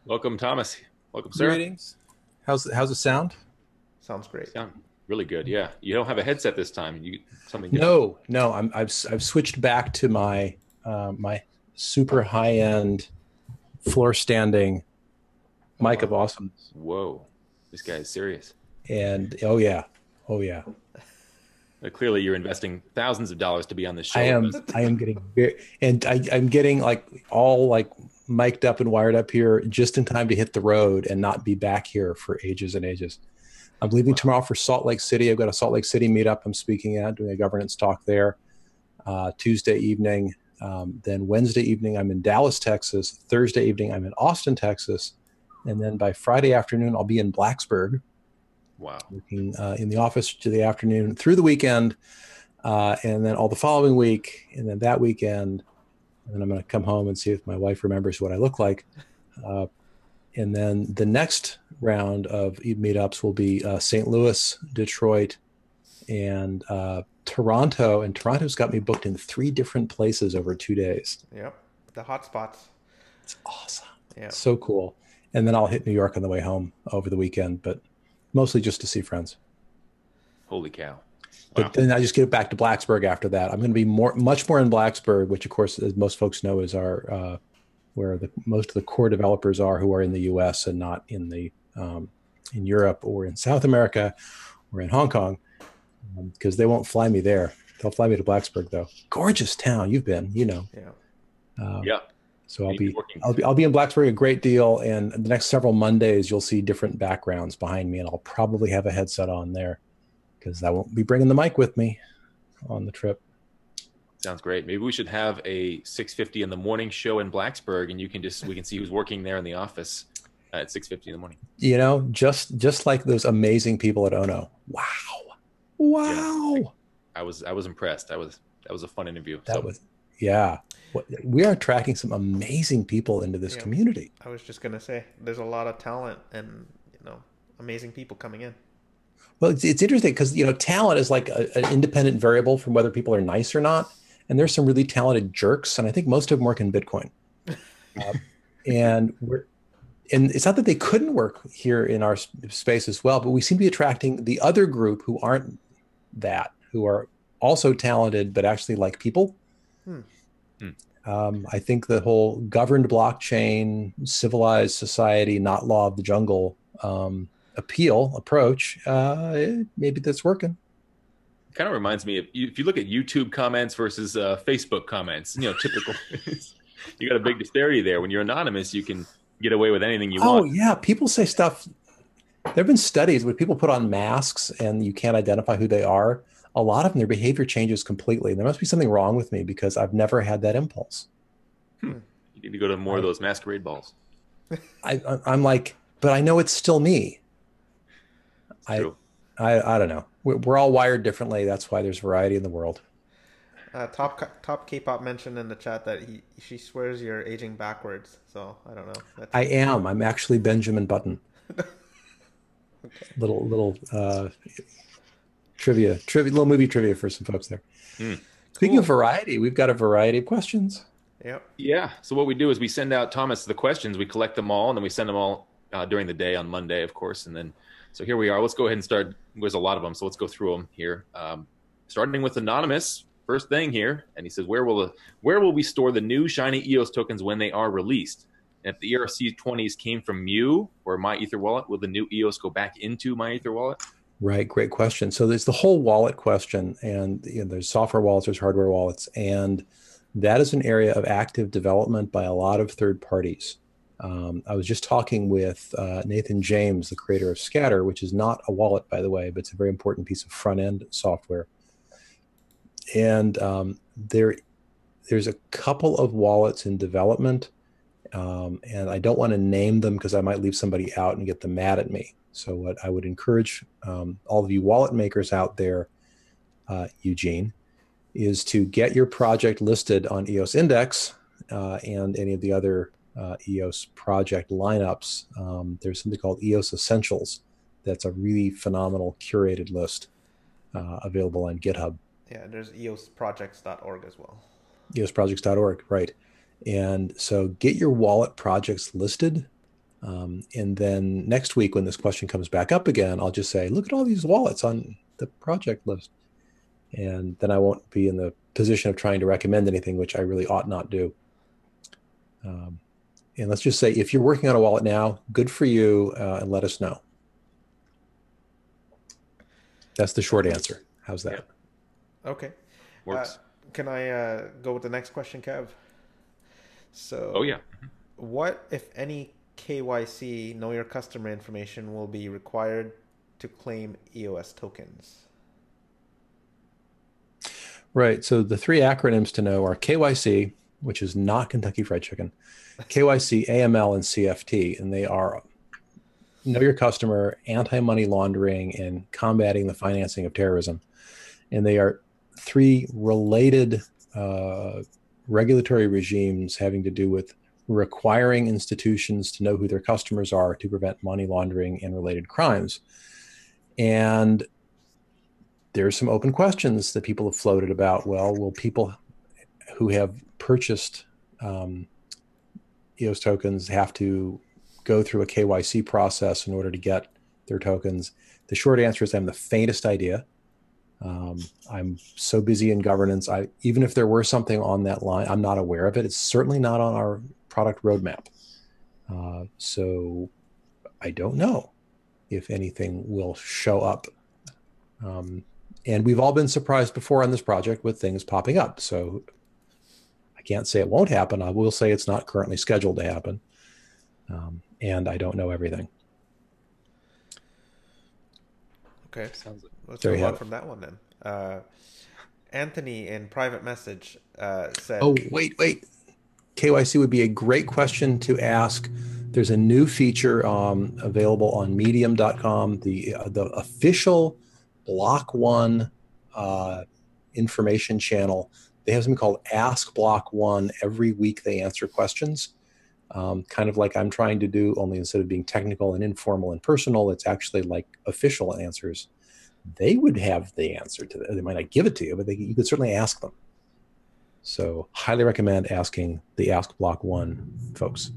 Welcome, Thomas. Welcome, sir. Greetings. How's it sound? Sounds great. Sound really good. Yeah, you don't have a headset this time. You something different. No. I've switched back to my super high end floor standing Oh mic of wow. awesomeness. Whoa, this guy is serious. And oh yeah, Clearly, you're investing thousands of dollars to be on this I show with am us. I am getting very, and I'm getting like all like mic'd up and wired up here just in time to hit the road and not be back here for ages and ages. I'm leaving Wow. tomorrow for Salt Lake City. I've got a Salt Lake City meetup I'm speaking at, doing a governance talk there. Tuesday evening. Then Wednesday evening, I'm in Dallas, Texas. Thursday evening, I'm in Austin, Texas. And then by Friday afternoon, I'll be in Blacksburg, Wow. working in the office to the afternoon through the weekend. And then all the following week, and then that weekend. And then I'm going to come home and see if my wife remembers what I look like. Uh, and then the next round of meetups will be St. Louis, Detroit, and Toronto. And Toronto's got me booked in three different places over 2 days. Yep. The hot spots. It's awesome. Yeah. So cool. And then I'll hit New York on the way home over the weekend, but mostly just to see friends. Holy cow. Wow. But then I just get back to Blacksburg after that. I'm going to be much more in Blacksburg, which of course, as most folks know, is our where most of the core developers are who are in the U.S. and not in Europe or in South America or in Hong Kong, because they won't fly me there. They'll fly me to Blacksburg though. Gorgeous town. You've been, you know. Yeah. Um, Yeah. so You've been working. I'll be in Blacksburg a great deal, and the next several Mondays you'll see different backgrounds behind me, and I'll probably have a headset on there because I won't be bringing the mic with me on the trip. Sounds great. Maybe we should have a 6:50 in the morning show in Blacksburg, and we can see who's working there in the office at 6:50 in the morning. You know, just like those amazing people at Ono. Wow, Yeah, wow, I was impressed. That was a fun interview. that So was yeah. We are attracting some amazing people into this Yeah. community. I was just gonna say, there's a lot of talent and amazing people coming in. Well, it's interesting because talent is like an independent variable from whether people are nice or not. And there's some really talented jerks, and I think most of them work in Bitcoin. Uh, and it's not that they couldn't work here in our space as well, but we seem to be attracting the other group who aren't that, who are also talented but actually like people. Hmm. Hmm. I think the whole governed blockchain, civilized society, not law of the jungle approach, maybe that's working. kind of reminds me of if you look at YouTube comments versus Facebook comments, typical. You got a big disparity there. When you're anonymous, you can get away with anything you Oh want. yeah, people say stuff. There have been studies where people put on masks and you can't identify who they are. A lot of them, their behavior changes completely. There must be something wrong with me because I've never had that impulse. Hmm. Hmm. You need to go to more of I, those masquerade balls. I'm like, but I know it's still me. It's I, true. I don't know. We're all wired differently. That's why there's variety in the world. Top K-pop mentioned in the chat that she swears you're aging backwards. So I don't know. I am. I'm actually Benjamin Button. Okay. Little trivia, little movie trivia for some folks there. Hmm. Speaking of Cool. variety, we've got a variety of questions. Yep. Yeah. So what we do is we send out Thomas the questions. We collect them all, and then we send them all during the day on Monday, of course. And then, so here we are. Let's go ahead and start. There's a lot of them, so let's go through them here. Starting with anonymous. First thing here, and he says, where will we store the new shiny EOS tokens when they are released? And if the ERC20s came from Mu or My Ether Wallet, will the new EOS go back into My Ether Wallet? Right, great question. So there's the whole wallet question, and there's software wallets, there's hardware wallets, and that is an area of active development by a lot of third parties. I was just talking with Nathan James, the creator of Scatter, which is not a wallet, by the way, but it's a very important piece of front end software. And there's a couple of wallets in development, and I don't want to name them because I might leave somebody out and get them mad at me. So what I would encourage all of you wallet makers out there, Eugene, is to get your project listed on EOS Index and any of the other EOS project lineups. There's something called EOS Essentials. That's a really phenomenal curated list available on GitHub. Yeah. There's eosprojects.org as well. EOSprojects.org, right. And so get your wallet projects listed And then next week, when this question comes back up again, I'll just say, look at all these wallets on the project list. And then I won't be in the position of trying to recommend anything, which I really ought not do. And let's just say, if you're working on a wallet now, good for you, and let us know. That's the short answer. How's that? Yeah. Okay. Works. Can I go with the next question, Kev? So, Oh, yeah. What, if any, KYC, know your customer information, will be required to claim EOS tokens? Right. So the three acronyms to know are KYC, which is not Kentucky Fried Chicken, KYC, AML, and CFT. And they are know your customer, anti-money laundering, and combating the financing of terrorism. And they are three related regulatory regimes having to do with requiring institutions to know who their customers are to prevent money laundering and related crimes. And there's some open questions that people have floated about. Well, will people who have purchased EOS tokens have to go through a KYC process in order to get their tokens? The short answer is I have the faintest idea. I'm so busy in governance. Even if there were something on that line, I'm not aware of it. It's certainly not on our product roadmap. So I don't know if anything will show up. And we've all been surprised before on this project with things popping up. So I can't say it won't happen. I will say it's not currently scheduled to happen. And I don't know everything. Okay. Sounds like Let's move on from that one then. Anthony in private message said... Oh, wait. KYC would be a great question to ask. There's a new feature available on medium.com, the official block.one information channel. They have something called Ask Block.one. Every week they answer questions, kind of like I'm trying to do, only instead of being technical and informal and personal, it's actually like official answers. They would have the answer to that. They might not give it to you, but you could certainly ask them. So highly recommend asking the Ask Block.one folks.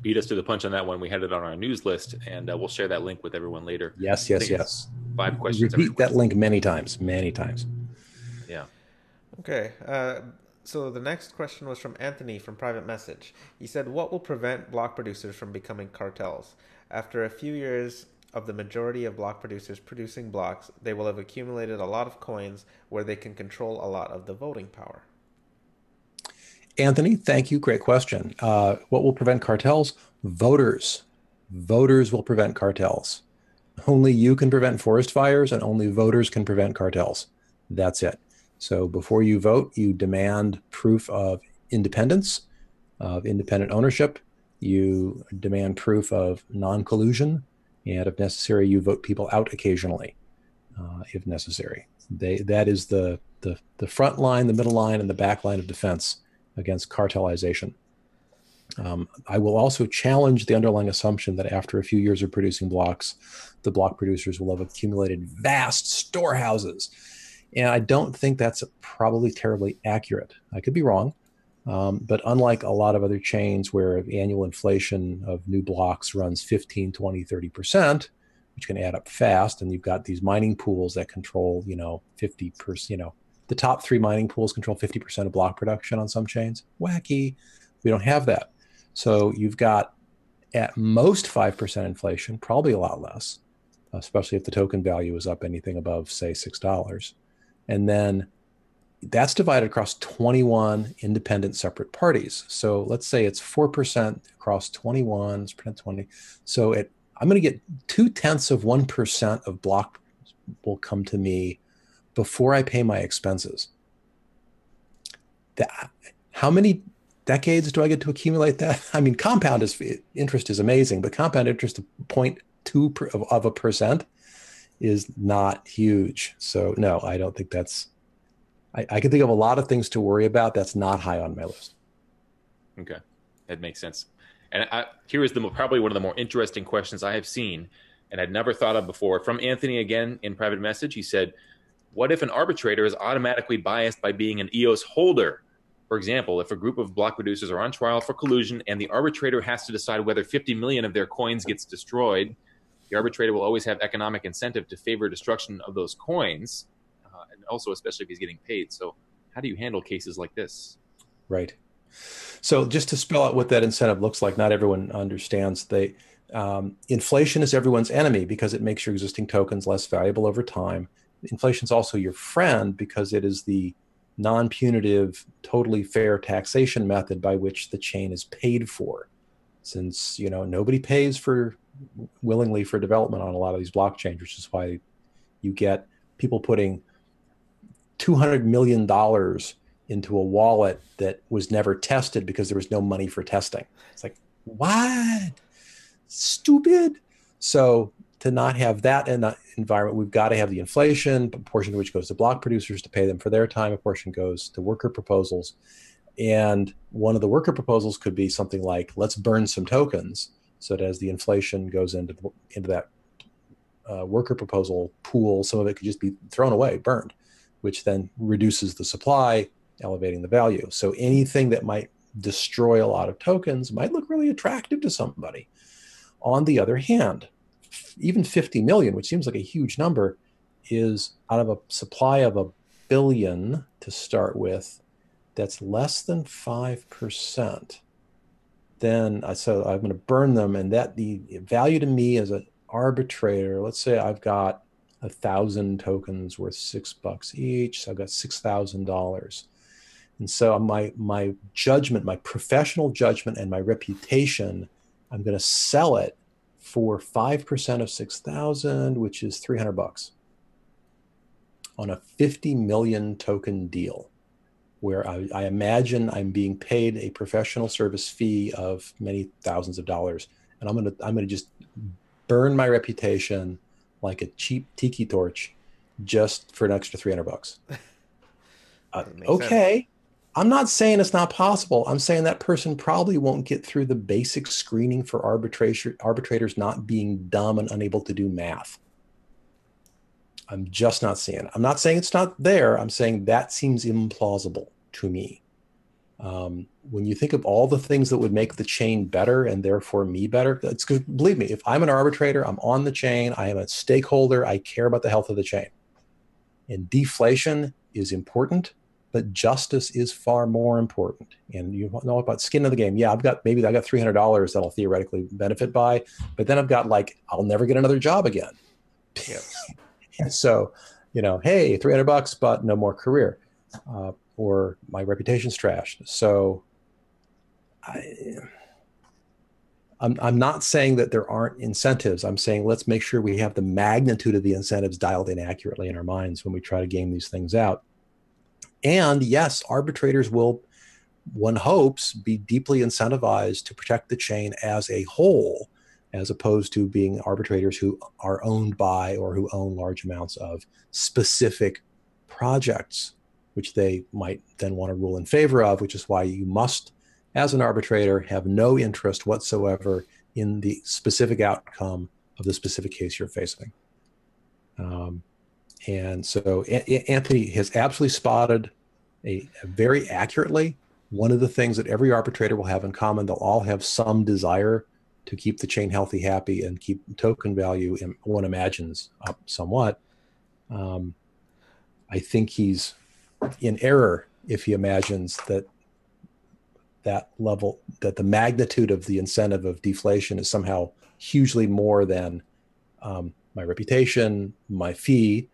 Beat us to the punch on that one. We had it on our news list, and we'll share that link with everyone later. Yes. 5 questions. Repeat that link many times. Yeah. Okay. So the next question was from Anthony from private message. He said, what will prevent block producers from becoming cartels? After a few years of the majority of block producers producing blocks, they will have accumulated a lot of coins where they can control a lot of the voting power. Anthony, thank you. Great question. What will prevent cartels? Voters. Voters will prevent cartels. Only you can prevent forest fires, and only voters can prevent cartels. That's it. So before you vote, you demand proof of independence, of independent ownership. You demand proof of non-collusion, and if necessary, you vote people out occasionally, if necessary. That is the front line, the middle line, and the back line of defense against cartelization. I will also challenge the underlying assumption that after a few years of producing blocks, the block producers will have accumulated vast storehouses. And I don't think that's probably terribly accurate. I could be wrong. But unlike a lot of other chains where annual inflation of new blocks runs 15, 20, 30%, which can add up fast, and you've got these mining pools that control, 50%, the top 3 mining pools control 50% of block production on some chains. Wacky. We don't have that. So you've got at most 5% inflation, probably a lot less, especially if the token value is up anything above, say, $6. And then that's divided across 21 independent separate parties. So let's say it's 4% across 21, let's pretend 20. So I'm going to get 0.2% of block will come to me before I pay my expenses. How many decades do I get to accumulate that? I mean, compound interest is amazing, but compound interest of 0.2% is not huge. So no, I don't think that's, I can think of a lot of things to worry about. That's not high on my list. Okay. That makes sense. And here is probably one of the more interesting questions I have seen and I'd never thought of before. From Anthony again in private message, he said, what if an arbitrator is automatically biased by being an EOS holder For example, if a group of block producers are on trial for collusion and the arbitrator has to decide whether 50 million of their coins gets destroyed, the arbitrator will always have economic incentive to favor destruction of those coins, and also especially if he's getting paid. So how do you handle cases like this? Right. So just to spell out what that incentive looks like, not everyone understands. Inflation is everyone's enemy because it makes your existing tokens less valuable over time. Inflation is also your friend because it is the non-punitive, totally fair taxation method by which the chain is paid for. Since, nobody pays willingly for development on a lot of these blockchains, which is why you get people putting $200 million into a wallet that was never tested because there was no money for testing. It's like, what? Stupid. So to not have that in the environment, we've got to have the inflation, a portion of which goes to block producers to pay them for their time, a portion goes to worker proposals. And one of the worker proposals could be something like, let's burn some tokens so that as the inflation goes into that worker proposal pool, some of it could just be thrown away, burned, which then reduces the supply, elevating the value. So anything that might destroy a lot of tokens might look really attractive to somebody. On the other hand, even 50 million, which seems like a huge number, is out of a supply of 1 billion to start with, that's less than 5%. Then so I'm going to burn them, and that the value to me as an arbitrator, let's say I've got 1,000 tokens worth $6 each, so I've got $6,000. And so my judgment, my professional judgment and my reputation, I'm going to sell it for 5% of 6,000, which is $300 on a 50 million token deal, where I imagine I'm being paid a professional service fee of many thousands of dollars, and I'm gonna just burn my reputation like a cheap tiki torch just for an extra $300. Okay. Sense. I'm not saying it's not possible. I'm saying that person probably won't get through the basic screening for arbitrators not being dumb and unable to do math. I'm just not seeing it. I'm not saying it's not there. I'm saying that seems implausible to me. When you think of all the things that would make the chain better and therefore me better, it's because, believe me, if I'm an arbitrator, I'm on the chain, I am a stakeholder, I care about the health of the chain. And deflation is important, but justice is far more important. And you know about skin of the game. Yeah, maybe I got $300 that I'll theoretically benefit by, but then I've got I'll never get another job again. Yep. And so, hey, $300, but no more career, or my reputation's trashed. So I'm not saying that there aren't incentives. I'm saying let's make sure we have the magnitude of the incentives dialed in accurately in our minds when we try to game these things out. And yes, arbitrators will, one hopes, be deeply incentivized to protect the chain as a whole, as opposed to being arbitrators who are owned by or who own large amounts of specific projects, which they might then want to rule in favor of, which is why you must, as an arbitrator, have no interest whatsoever in the specific outcome of the specific case you're facing. And so Anthony has absolutely spotted very accurately one of the things that every arbitrator will have in common. They'll all have some desire to keep the chain healthy, happy, and keep token value, one imagines, up somewhat. I think he's in error if he imagines that the magnitude of the incentive of deflation is somehow hugely more than my reputation, my fee,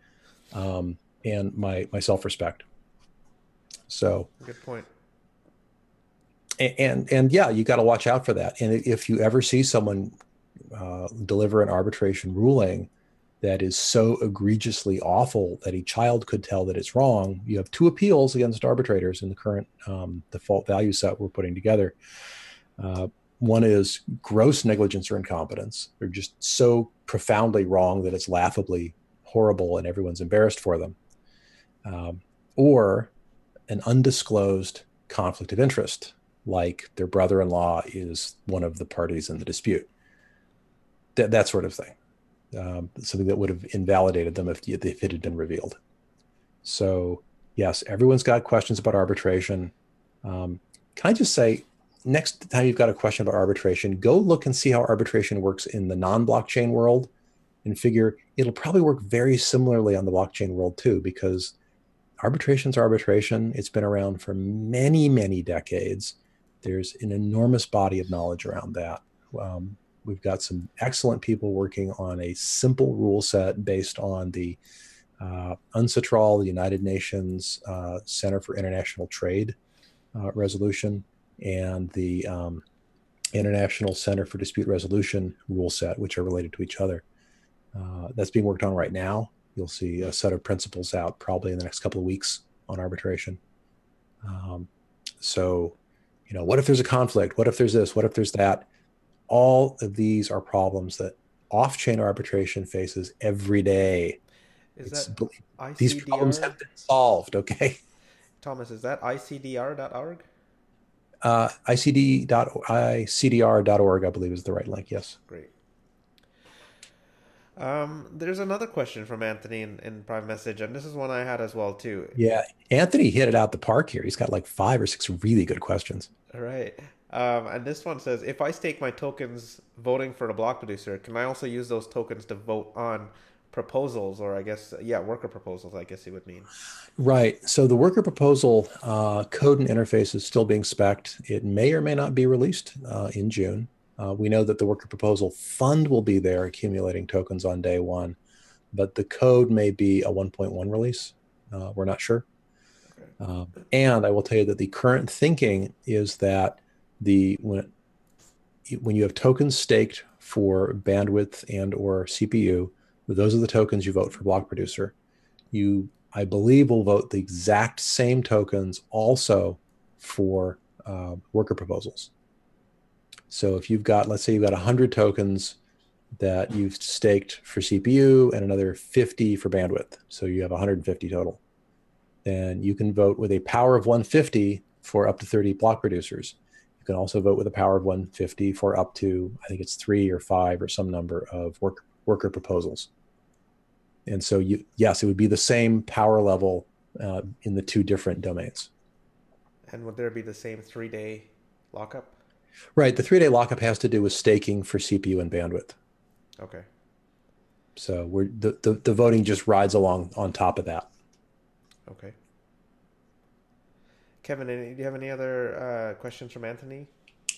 and my self-respect. So good point. And yeah, you got to watch out for that. And if you ever see someone deliver an arbitration ruling that is so egregiously awful that a child could tell that it's wrong, you have 2 appeals against arbitrators in the current default value set we're putting together. One is gross negligence or incompetence. They're just so profoundly wrong that it's laughably horrible and everyone's embarrassed for them. Or an undisclosed conflict of interest, like their brother-in-law is one of the parties in the dispute. That sort of thing. Something that would have invalidated them if it had been revealed. So yes, everyone's got questions about arbitration. Can I just say, next time you've got a question about arbitration, go look and see how arbitration works in the non-blockchain world and figure it'll probably work very similarly on the blockchain world too, because arbitration's arbitration. It's been around for many, many decades. There's an enormous body of knowledge around that. We've got some excellent people working on a simple rule set based on the UNCITRAL, the United Nations Center for International Trade resolution, and the International Center for Dispute Resolution rule set, which are related to each other. That's being worked on right now. You'll see a set of principles out probably in the next couple of weeks on arbitration. So, what if there's a conflict? What if there's this? What if there's that? All of these are problems that off-chain arbitration faces every day. These problems have been solved, okay? Thomas, is that icdr.org? ICDR.org, I believe, is the right link, yes. Great. There's another question from Anthony in private message, and this is one I had as well, too. Yeah, Anthony hit it out the park here. He's got like 5 or 6 really good questions. All right. And this one says, if I stake my tokens voting for the block producer, can I also use those tokens to vote on proposals, or worker proposals, I guess he would mean. Right. So the worker proposal code and interface is still being spec'd. It may or may not be released in June. We know that the worker proposal fund will be there accumulating tokens on day one, but the code may be a 1.1 release. We're not sure. Okay. And I will tell you that the current thinking is that when you have tokens staked for bandwidth and or CPU, those are the tokens you vote for block producer. You, I believe, will vote the exact same tokens also for worker proposals. So if you've got, let's say you've got 100 tokens that you've staked for CPU and another 50 for bandwidth, so you have 150 total, then you can vote with a power of 150 for up to 30 block producers. You can also vote with a power of 150 for up to, I think it's 3 or 5 or some number of worker proposals. And so, yes, it would be the same power level in the 2 different domains. And would there be the same 3-day lockup? Right. The 3-day lockup has to do with staking for CPU and bandwidth. Okay. So the voting just rides along on top of that. Okay. Kevin, do you have any other questions from Anthony?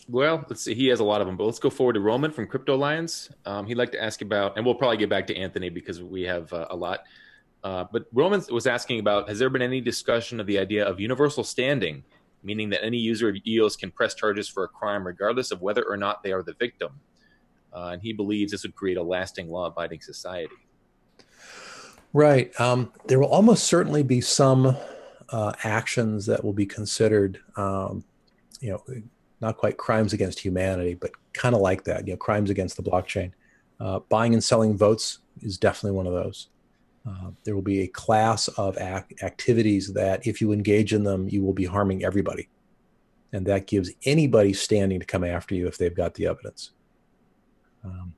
Well, let's see. He has a lot of them, but let's go forward to Roman from Crypto Alliance. He'd like to ask about, and we'll probably get back to Anthony because we have a lot. But Roman was asking about, has there been any discussion of the idea of universal standing, meaning that any user of EOS can press charges for a crime regardless of whether or not they are the victim? And he believes this would create a lasting law-abiding society. Right. There will almost certainly be some actions that will be considered, not quite crimes against humanity, but kind of like that, crimes against the blockchain. Buying and selling votes is definitely one of those. There will be a class of activities that if you engage in them, you will be harming everybody. And that gives anybody standing to come after you if they've got the evidence.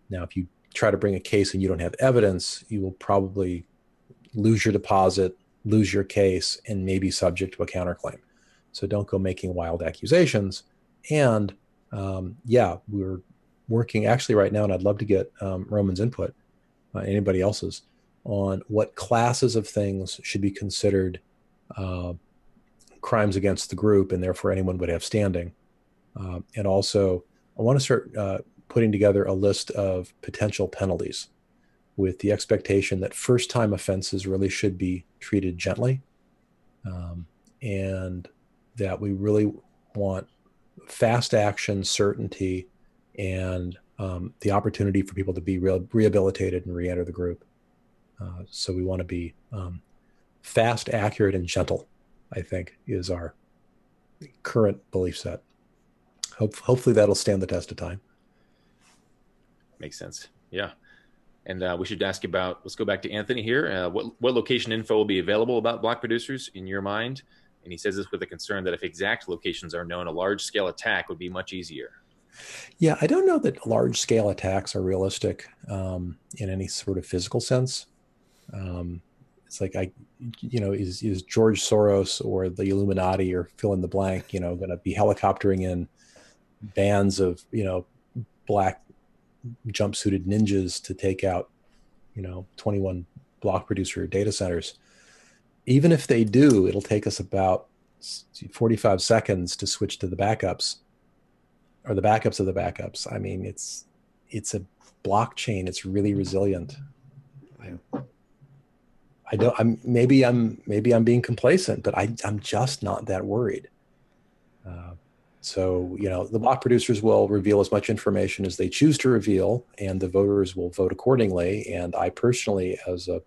Now, if you try to bring a case and you don't have evidence, you will probably lose your deposit, lose your case, and maybe subject to a counterclaim. So don't go making wild accusations. And we're working actually right now, and I'd love to get Roman's input, anybody else's, on what classes of things should be considered crimes against the group, and therefore anyone would have standing. And also, I want to start putting together a list of potential penalties with the expectation that first-time offenses really should be treated gently, and that we really want fast action, certainty, and the opportunity for people to be rehabilitated and re-enter the group. So we want to be fast, accurate, and gentle, I think, is our current belief set. Hopefully that'll stand the test of time. Makes sense. Yeah. And we should ask about, let's go back to Anthony here. What location info will be available about block producers in your mind? And he says this with a concern that if exact locations are known, a large-scale attack would be much easier. Yeah, I don't know that large-scale attacks are realistic in any sort of physical sense. It's like, is George Soros or the Illuminati or fill in the blank, going to be helicoptering in bands of, black jumpsuited ninjas to take out, 21 block producer data centers. Even if they do, it'll take us about 45 seconds to switch to the backups or the backups of the backups. I mean, it's a blockchain. It's really resilient. Maybe I'm being complacent, but I'm just not that worried. So, the block producers will reveal as much information as they choose to reveal, and the voters will vote accordingly. And I personally, as a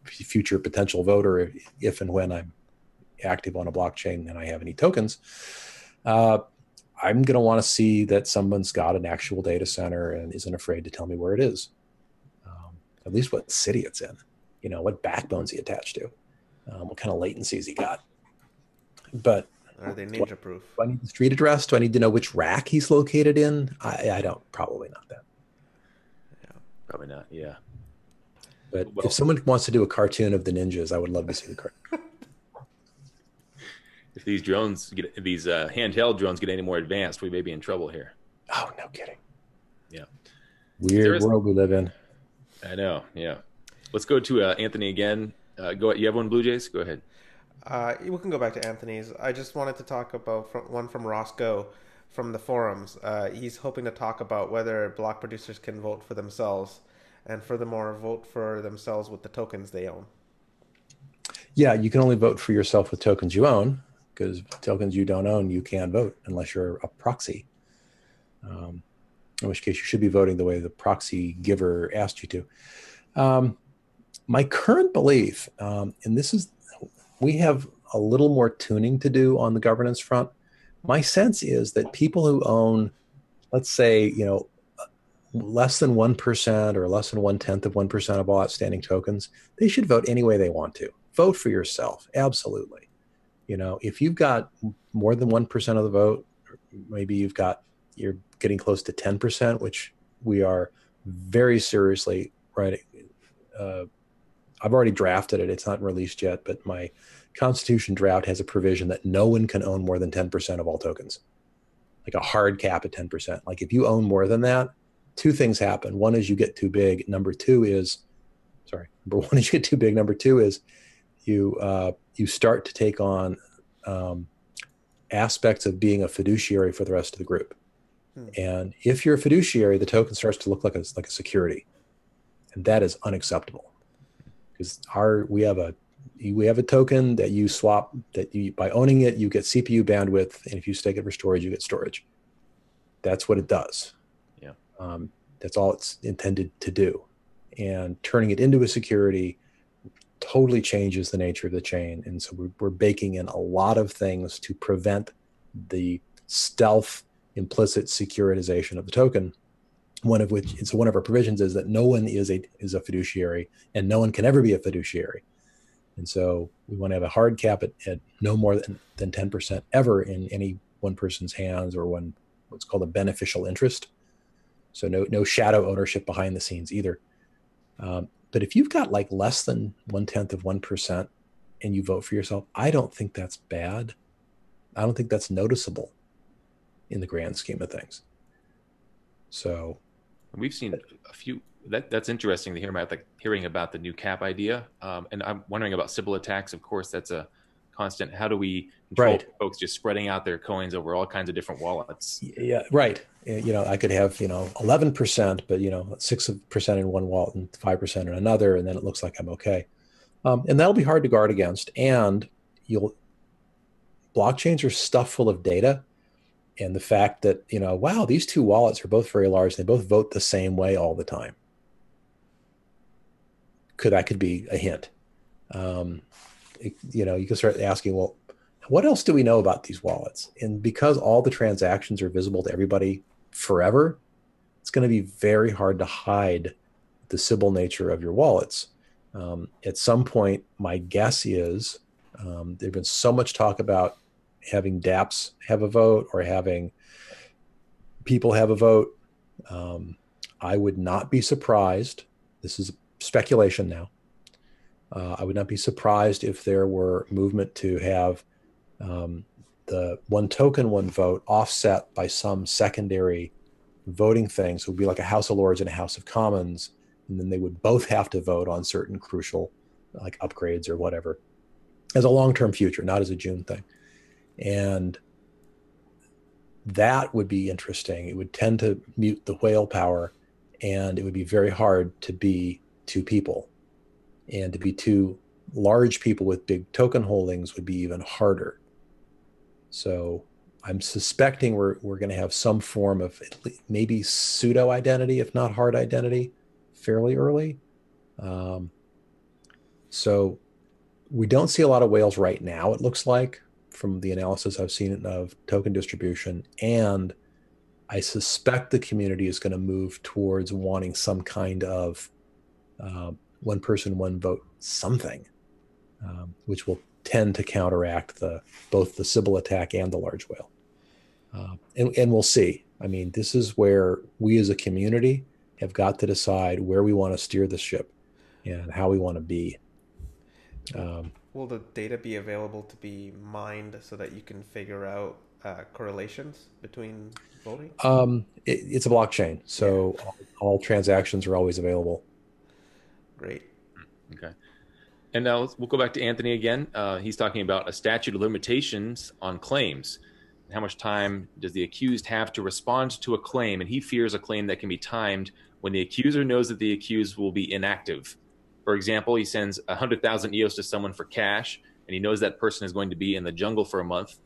future potential voter, if and when I'm active on a blockchain and I have any tokens, I'm going to want to see that someone's got an actual data center and isn't afraid to tell me where it is. At least what city it's in, what backbone's he attached to, what kind of latencies he got. But are they ninja proof? Do I need the street address? Do I need to know which rack he's located in? I don't. Probably not that. Yeah, probably not. Yeah. But if someone wants to do a cartoon of the ninjas, I would love to see the cartoon. If these handheld drones get any more advanced, we may be in trouble here. Oh, no kidding. Yeah. Weird world we live in. I know. Yeah. Let's go to Anthony again. Go. You have one, Bluejays? Go ahead. We can go back to Anthony's. I just wanted to talk about one from Ross Go from the forums. He's hoping to talk about whether block producers can vote for themselves, and furthermore, vote for themselves with the tokens they own. Yeah, you can only vote for yourself with tokens you own, because tokens you don't own, you can't vote unless you're a proxy. In which case, you should be voting the way the proxy giver asked you to. My current belief, and this is, we have a little more tuning to do on the governance front. My sense is that people who own, let's say, less than 1% or less than 1/10 of 1% of all outstanding tokens, they should vote any way they want to. Vote for yourself. Absolutely. If you've got more than 1% of the vote, maybe you're getting close to 10%, which we are very seriously writing. I've already drafted it. It's not released yet, but my Constitution draft has a provision that no one can own more than 10% of all tokens, like a hard cap at 10%. Like if you own more than that, two things happen. One is you get too big. Number one is you get too big. Number two is you start to take on aspects of being a fiduciary for the rest of the group. And if you're a fiduciary, the token starts to look like a security, and that is unacceptable. Because we have a token that you swap, by owning it, you get CPU bandwidth, and if you stake it for storage, you get storage. That's what it does. Yeah. That's all it's intended to do. And turning it into a security totally changes the nature of the chain. And so we're baking in a lot of things to prevent the stealth implicit securitization of the token. One of our provisions is that no one is a fiduciary, and no one can ever be a fiduciary. And so we want to have a hard cap at no more than 10% ever in any one person's hands, or what's called a beneficial interest. So no shadow ownership behind the scenes either. But if you've got like less than 1/10 of 1% and you vote for yourself, I don't think that's bad. I don't think that's noticeable in the grand scheme of things. So we've seen a few. That's interesting to hearing about the new cap idea. And I'm wondering about Sybil attacks. Of course, that's a constant. How do we control folks just spreading out their coins over all kinds of different wallets? Yeah, right. I could have 11%, but 6% in one wallet and 5% in another, and then it looks like I'm okay. And that'll be hard to guard against. And blockchains are stuffed full of data. And the fact that, wow, these two wallets are both very large. They both vote the same way all the time. That could be a hint. You can start asking, well, what else do we know about these wallets? And because all the transactions are visible to everybody forever, it's going to be very hard to hide the Sybil nature of your wallets. At some point, my guess is there's been so much talk about having dApps have a vote or having people have a vote. I would not be surprised. This is speculation now. I would not be surprised if there were movement to have the one token, one vote offset by some secondary voting thing. So it would be like a House of Lords and a House of Commons, and then they would both have to vote on certain crucial like upgrades or whatever as a long-term future, not as a June thing. And that would be interesting. It would tend to mute the whale power, and it would be very hard to be two people. And to be two large people with big token holdings would be even harder. So I'm suspecting we're going to have some form of maybe pseudo identity, if not hard identity, fairly early. So we don't see a lot of whales right now, it looks like, from the analysis I've seen of token distribution. And I suspect the community is going to move towards wanting some kind of one person, one vote something, which will tend to counteract both the Sybil attack and the large whale. And we'll see. I mean, this is where we as a community have got to decide where we want to steer the ship and how we want to be. Will the data be available to be mined so that you can figure out correlations between voting? It's a blockchain, so all transactions are always available. Great. Okay. And now we'll go back to Anthony again. He's talking about a statute of limitations on claims. How much time does the accused have to respond to a claim? And he fears a claim that can be timed when the accuser knows that the accused will be inactive. For example, he sends 100,000 EOS to someone for cash, and he knows that person is going to be in the jungle for a month.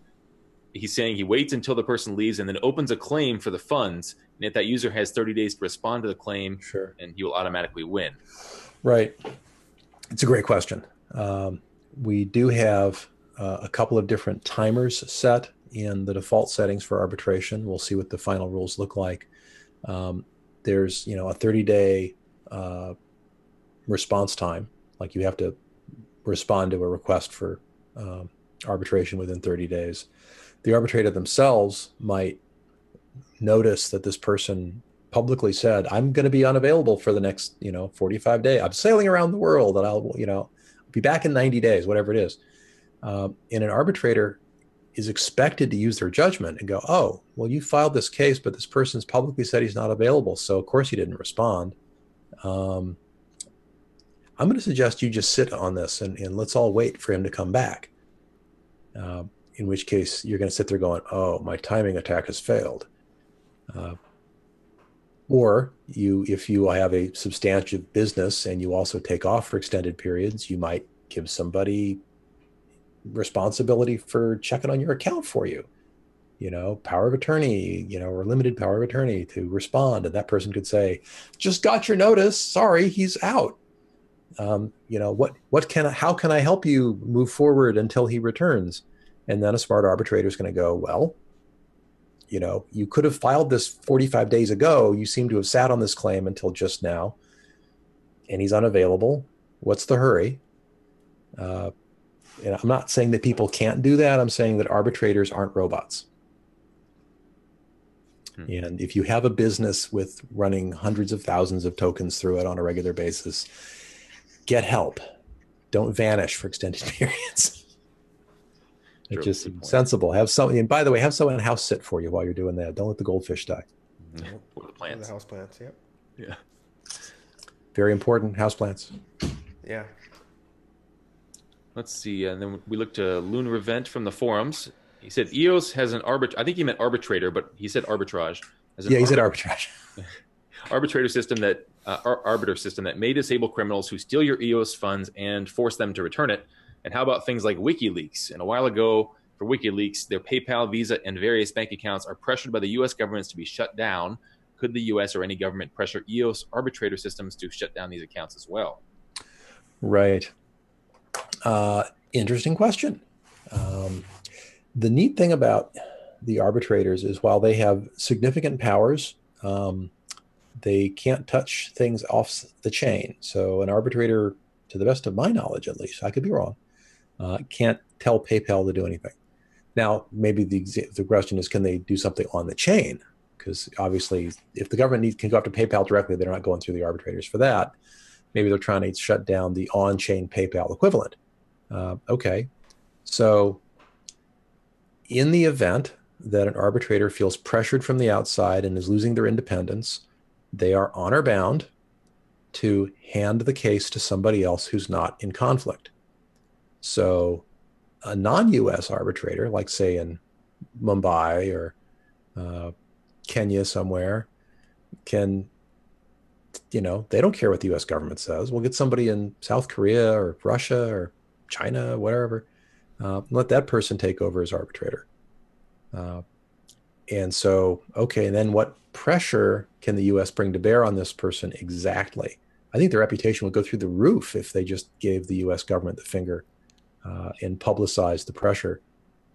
He's saying he waits until the person leaves and then opens a claim for the funds. And if that user has 30 days to respond to the claim, sure, and he will automatically win. Right. It's a great question. We do have a couple of different timers set in the default settings for arbitration. We'll see what the final rules look like. There's, a 30-day response time. Like you have to respond to a request for arbitration within 30 days. The arbitrator themselves might notice that this person publicly said, I'm going to be unavailable for the next, 45 days. I'm sailing around the world and I'll, be back in 90 days, whatever it is. And an arbitrator is expected to use their judgment and go, oh, well, you filed this case, but this person's publicly said he's not available. So of course he didn't respond. I'm going to suggest you just sit on this and let's all wait for him to come back. In which case you're going to sit there going, oh, my timing attack has failed. Or if you have a substantive business and you also take off for extended periods, you might give somebody responsibility for checking on your account for you, power of attorney, or limited power of attorney to respond. And that person could say, just got your notice. Sorry, he's out. How can I help you move forward until he returns? And then a smart arbitrator is going to go, well, you could have filed this 45 days ago. You seem to have sat on this claim until just now, and he's unavailable. What's the hurry? And I'm not saying that people can't do that. I'm saying that arbitrators aren't robots. And if you have a business with running hundreds of thousands of tokens through it on a regular basis, get help. Don't vanish for extended periods. It's just sensible. Have something, and by the way, have someone house sit for you while you're doing that. Don't let the goldfish die. Or the plants. The house plants, yep. Yeah. Very important, house plants. Yeah. Let's see. And then we look to Loon Revent from the forums. He said EOS has an I think he meant arbitrator, but he said arbitrage. He said arbitrage. Arbiter system that may disable criminals who steal your EOS funds and force them to return it. And how about things like WikiLeaks? And a while ago, for WikiLeaks, their PayPal, Visa, and various bank accounts are pressured by the U.S. governments to be shut down. Could the U.S. or any government pressure EOS arbitrator systems to shut down these accounts as well? Right. Interesting question. The neat thing about the arbitrators is while they have significant powers, they can't touch things off the chain. So an arbitrator, to the best of my knowledge at least, I could be wrong, can't tell PayPal to do anything. Now, maybe the question is, can they do something on the chain? Because obviously, if the government can go after PayPal directly, they're not going through the arbitrators for that. Maybe they're trying to shut down the on-chain PayPal equivalent. Okay, so in the event that an arbitrator feels pressured from the outside and is losing their independence, they are honor bound to hand the case to somebody else who's not in conflict. So a non-US arbitrator, like say in Mumbai or Kenya somewhere, can, they don't care what the US government says. We'll get somebody in South Korea or Russia or China, whatever, let that person take over as arbitrator. And so, okay, and then what pressure can the US bring to bear on this person exactly? I think their reputation would go through the roof if they just gave the US government the finger and publicized the pressure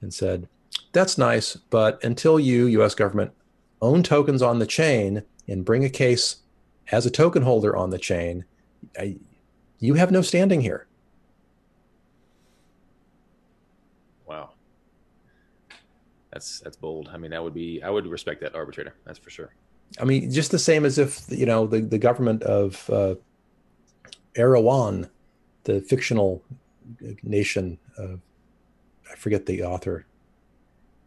and said, that's nice, but until you, US government, own tokens on the chain and bring a case as a token holder on the chain, you have no standing here. Wow. That's bold. I mean, I would respect that arbitrator. That's for sure. I mean, just the same as if, the government of Erewhon, the fictional nation of, I forget the author,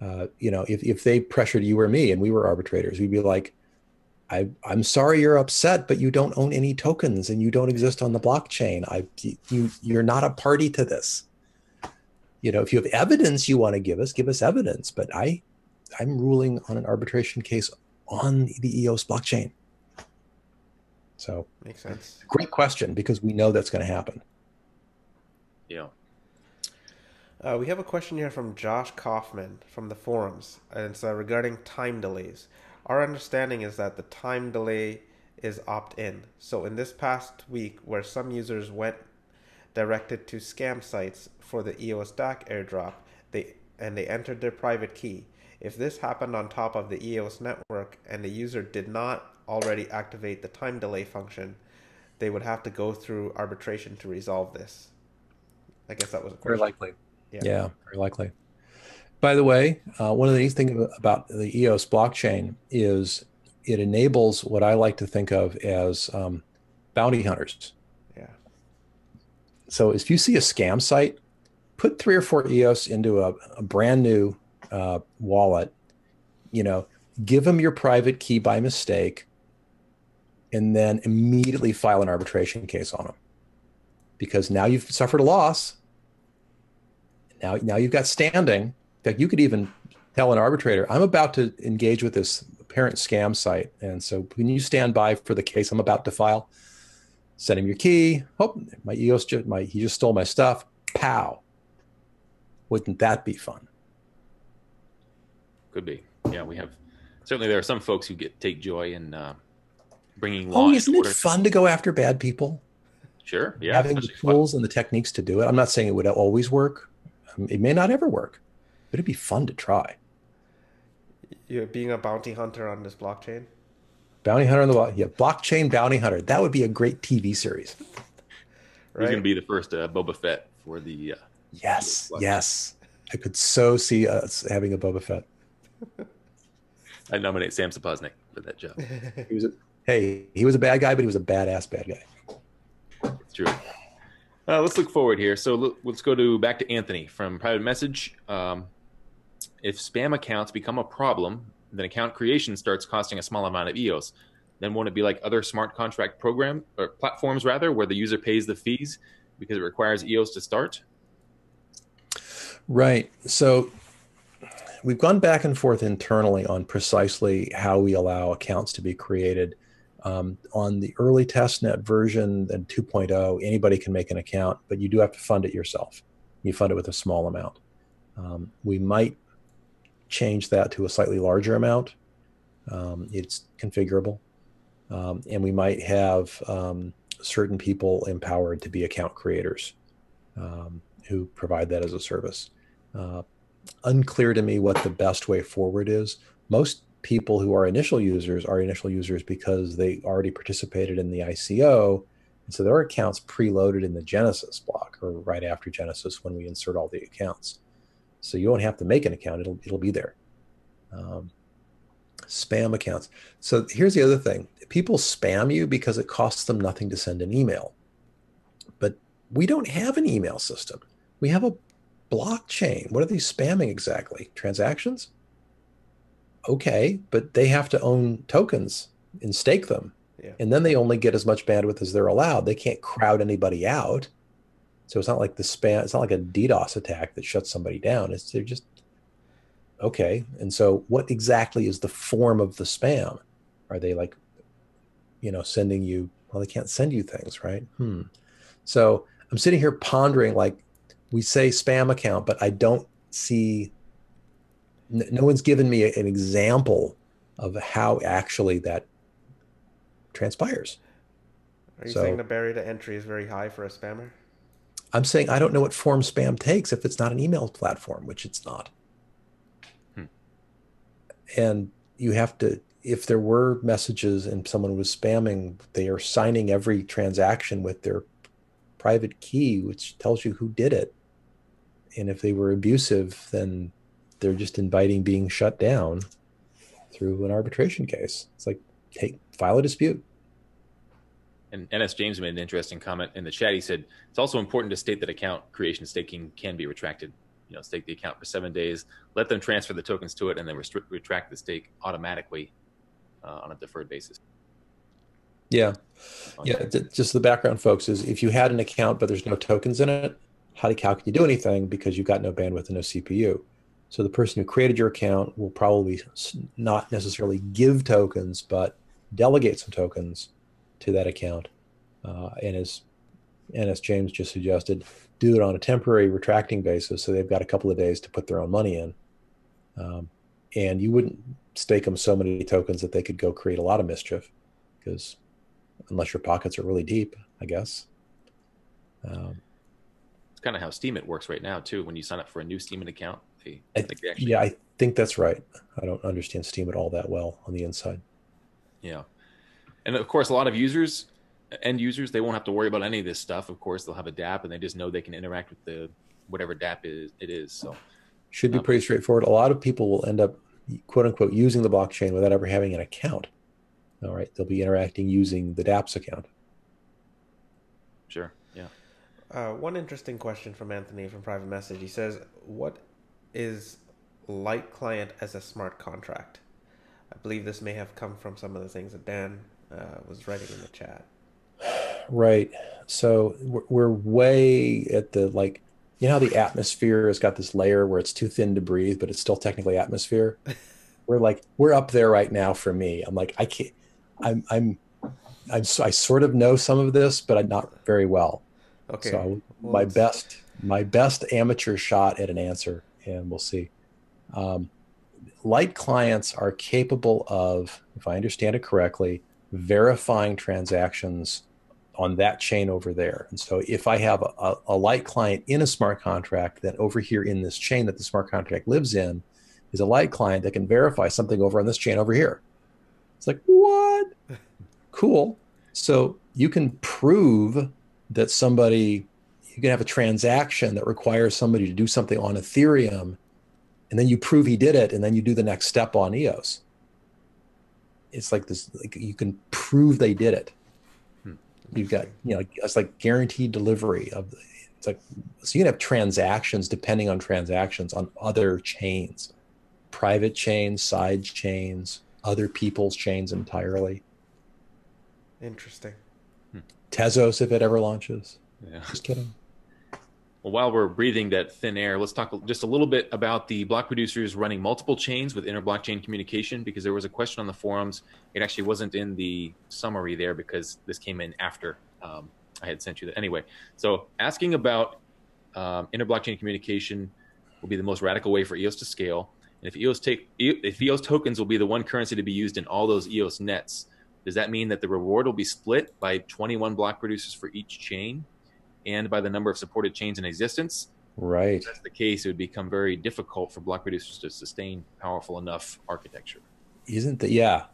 if they pressured you or me and we were arbitrators, we'd be like, I'm sorry you're upset, but you don't own any tokens and you don't exist on the blockchain. You're not a party to this. If you have evidence you want to give us evidence, but I'm ruling on an arbitration case on the EOS blockchain. So makes sense. Great question, because we know that's going to happen. Yeah. We have a question here from Josh Kaufman from the forums, and it's regarding time delays. Our understanding is that the time delay is opt-in. So in this past week, where some users went directed to scam sites for the EOS DAC airdrop, they entered their private key. If this happened on top of the EOS network and the user did not already activate the time delay function, they would have to go through arbitration to resolve this. I guess that was a question. Very likely. Yeah, very likely. By the way, one of the neat things about the EOS blockchain is it enables what I like to think of as bounty hunters. Yeah. So if you see a scam site, put 3 or 4 EOS into a brand new wallet, give them your private key by mistake, and then immediately file an arbitration case on them. Because now you've suffered a loss. Now you've got standing. In fact, you could even tell an arbitrator, I'm about to engage with this apparent scam site. And so can you stand by for the case I'm about to file? Send him your key. Oh, my EOS, he just stole my stuff. Pow. Wouldn't that be fun? Could be. Yeah, certainly there are some folks who take joy in bringing law. Oh, isn't it fun to go after bad people? Sure. Yeah. Having the tools and the techniques to do it. I'm not saying it would always work. It may not ever work, but it'd be fun to try. You're being a bounty hunter on this blockchain? Bounty hunter on the blockchain bounty hunter. That would be a great TV series. Right? Who's going to be the first Boba Fett for the? Yes. I could so see us having a Boba Fett. I nominate Sam Sapoznik for that job. He was a bad guy, but he was a badass bad guy. It's true. Let's look forward here. So let's go back to Anthony from Private Message. If spam accounts become a problem, then account creation starts costing a small amount of EOS. Then won't it be like other smart contract platforms where the user pays the fees because it requires EOS to start? Right. So we've gone back and forth internally on precisely how we allow accounts to be created. On the early testnet version and 2.0, anybody can make an account, but you do have to fund it yourself. You fund it with a small amount. We might change that to a slightly larger amount. It's configurable. And we might have certain people empowered to be account creators who provide that as a service. Unclear to me what the best way forward is. Most people who are initial users because they already participated in the ICO. And so their account's preloaded in the Genesis block or right after Genesis when we insert all the accounts. So you won't have to make an account. It'll be there. Spam accounts. So here's the other thing. People spam you because it costs them nothing to send an email. We don't have an email system. We have a blockchain. What are they spamming exactly? Transactions? Okay, but they have to own tokens and stake them. Yeah. And then they only get as much bandwidth as they're allowed. They can't crowd anybody out. So it's not like the spam, it's not like a DDoS attack that shuts somebody down. They're just, okay. And so what exactly is the form of the spam? Are they like, sending you, well, they can't send you things, right? So I'm sitting here pondering, like, we say spam account, but I don't see, no one's given me an example of how actually that transpires. Are you saying the barrier to entry is very high for a spammer? I'm saying I don't know what form spam takes if it's not an email platform, which it's not. And you have to, if there were messages and someone was spamming, they are signing every transaction with their private key, which tells you who did it. And if they were abusive, then they're just inviting being shut down through an arbitration case. It's like, file a dispute. And NS James made an interesting comment in the chat. He said, it's also important to state that account creation staking can be retracted. Stake the account for 7 days, let them transfer the tokens to it, and then retract the stake automatically on a deferred basis. Yeah. Just the background, folks, is if you had an account but there's no tokens in it, how can you do anything because you've got no bandwidth and no CPU? So the person who created your account will probably not necessarily give tokens, but delegate some tokens to that account. And as James just suggested, do it on a temporary retracting basis, so they've got a couple of days to put their own money in. And you wouldn't stake them so many tokens that they could go create a lot of mischief, because unless your pockets are really deep, I guess. It's kind of how Steemit works right now too. When you sign up for a new Steemit account, I think that's right. I don't understand Steemit all that well on the inside. Yeah. And of course, a lot of end users, they won't have to worry about any of this stuff. Of course, they'll have a DApp and they just know they can interact with the whatever DApp it is. So should be pretty straightforward. A lot of people will end up, quote unquote, using the blockchain without ever having an account. All right, they'll be interacting using the DApp's account. Sure. Yeah. One interesting question from Anthony from private message. He says, "What is light client as a smart contract?" I believe this may have come from some of the things that Dan was writing in the chat. Right. So we're way at the, like, how the atmosphere has got this layer where it's too thin to breathe, but it's still technically atmosphere. We're up there right now for me. I'm like, I can't, I sort of know some of this, but not very well. Okay. So my best amateur shot at an answer, and we'll see. Light clients are capable of, if I understand it correctly, verifying transactions on that chain over there. And so if I have a light client in a smart contract, then over here in this chain that the smart contract lives in is a light client that can verify something over on this chain over here. It's like, what? Cool. So you can prove that you can have a transaction that requires somebody to do something on Ethereum, and then you prove he did it, and then you do the next step on EOS. It's like this, like, you can prove they did it. You've got, it's like guaranteed delivery it's like, so you can have transactions depending on transactions on other chains, private chains, side chains, other people's chains entirely. Interesting. Tezos, if it ever launches. Yeah. Just kidding. Well, while we're breathing that thin air, let's talk just a little bit about the block producers running multiple chains with inter-blockchain communication, because there was a question on the forums. It actually wasn't in the summary there because this came in after I had sent you that. Anyway, so asking about inter-blockchain communication will be the most radical way for EOS to scale. And if EOS tokens will be the one currency to be used in all those EOS nets, does that mean that the reward will be split by 21 block producers for each chain and by the number of supported chains in existence? Right. If that's the case, it would become very difficult for block producers to sustain powerful enough architecture. Isn't that? Yeah.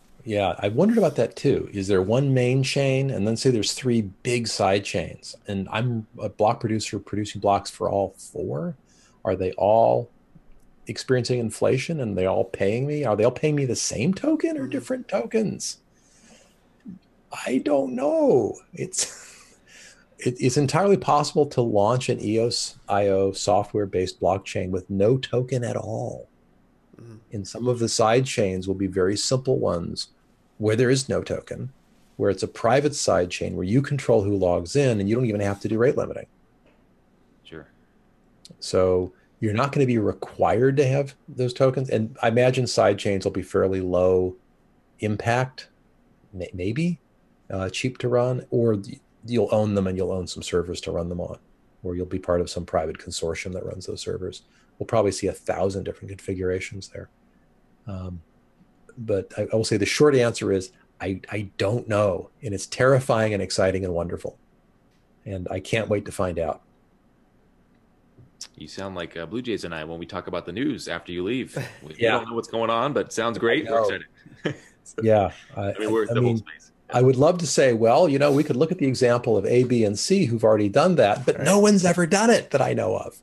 I wondered about that too. Is there one main chain and then say there's 3 big side chains, and I'm a block producer producing blocks for all 4? Are they all experiencing inflation and they all paying me? Are they all paying me the same token or different tokens? I don't know. It's entirely possible to launch an EOS IO software-based blockchain with no token at all. Mm-hmm. And some of the side chains will be very simple ones where there is no token, where it's a private side chain where you control who logs in and you don't even have to do rate limiting. Sure. So you're not going to be required to have those tokens. And I imagine side chains will be fairly low impact, maybe cheap to run, or you'll own them and you'll own some servers to run them on, or you'll be part of some private consortium that runs those servers. We'll probably see 1,000 different configurations there. But I will say the short answer is I don't know. And it's terrifying and exciting and wonderful. And I can't wait to find out. You sound like Bluejays and I when we talk about the news after you leave. We don't know what's going on, but sounds great. We're excited. Yeah. We're at double space. I would love to say, well, we could look at the example of A, B, and C who've already done that, but no one's ever done it that I know of.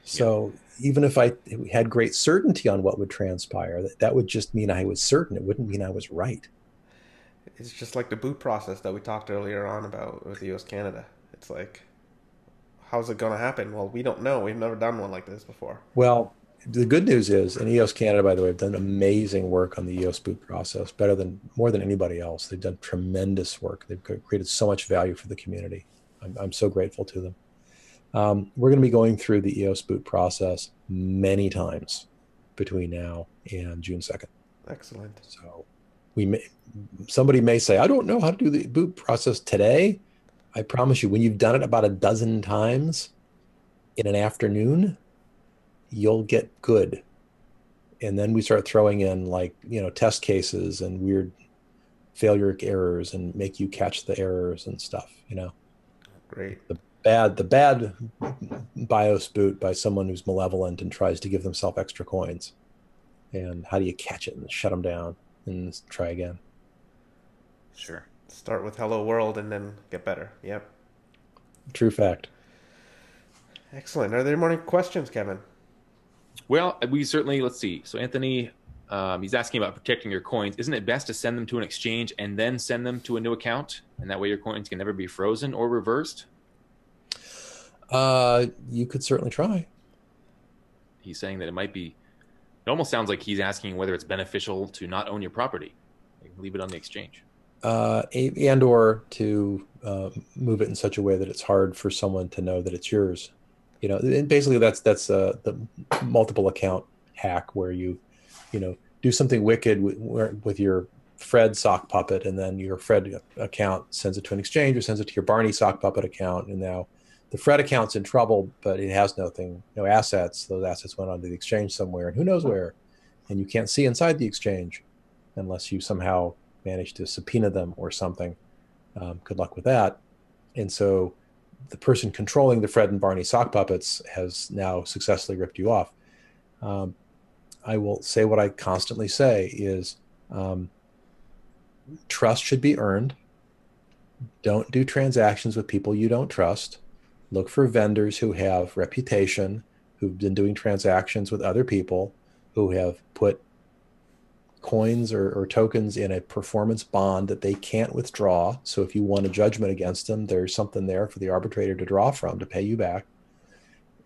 So even if I had great certainty on what would transpire, that would just mean I was certain. It wouldn't mean I was right. It's just like the boot process that we talked earlier on about with EOS Canada. It's like, how's it going to happen? Well, we don't know. We've never done one like this before. Well, the good news is, and EOS Canada, by the way, have done amazing work on the EOS boot process, more than anybody else. They've done tremendous work. They've created so much value for the community. I'm so grateful to them. We're going to be going through the EOS boot process many times between now and June 2nd. Excellent. So somebody may say, I don't know how to do the boot process today. I promise you, when you've done it about a dozen times in an afternoon, you'll get good. And then we start throwing in test cases and weird failure errors and make you catch the errors and stuff, Great. The bad BIOS boot by someone who's malevolent and tries to give themselves extra coins. And how do you catch it and shut them down and try again? Sure. Start with hello world and then get better. Yep. True fact. Excellent. Are there more questions, Kevin? Well, we certainly, let's see. So Anthony, he's asking about protecting your coins. Isn't it best to send them to an exchange and then send them to a new account? And that way your coins can never be frozen or reversed? You could certainly try. He's saying that it almost sounds like he's asking whether it's beneficial to not own your property. Leave it on the exchange. And or to move it in such a way that it's hard for someone to know that it's yours. And basically that's the multiple account hack where you do something wicked with your Fred sock puppet, and then your Fred account sends it to an exchange or sends it to your Barney sock puppet account, and now the Fred account's in trouble, but it has no assets. Those assets went onto the exchange somewhere, and who knows where, and you can't see inside the exchange unless you somehow manage to subpoena them or something. Good luck with that. And so the person controlling the Fred and Barney sock puppets has now successfully ripped you off. I will say what I constantly say is trust should be earned. Don't do transactions with people you don't trust. Look for vendors who have reputation, who've been doing transactions with other people, who have put coins or tokens in a performance bond that they can't withdraw. So if you want a judgment against them, there's something there for the arbitrator to draw from to pay you back.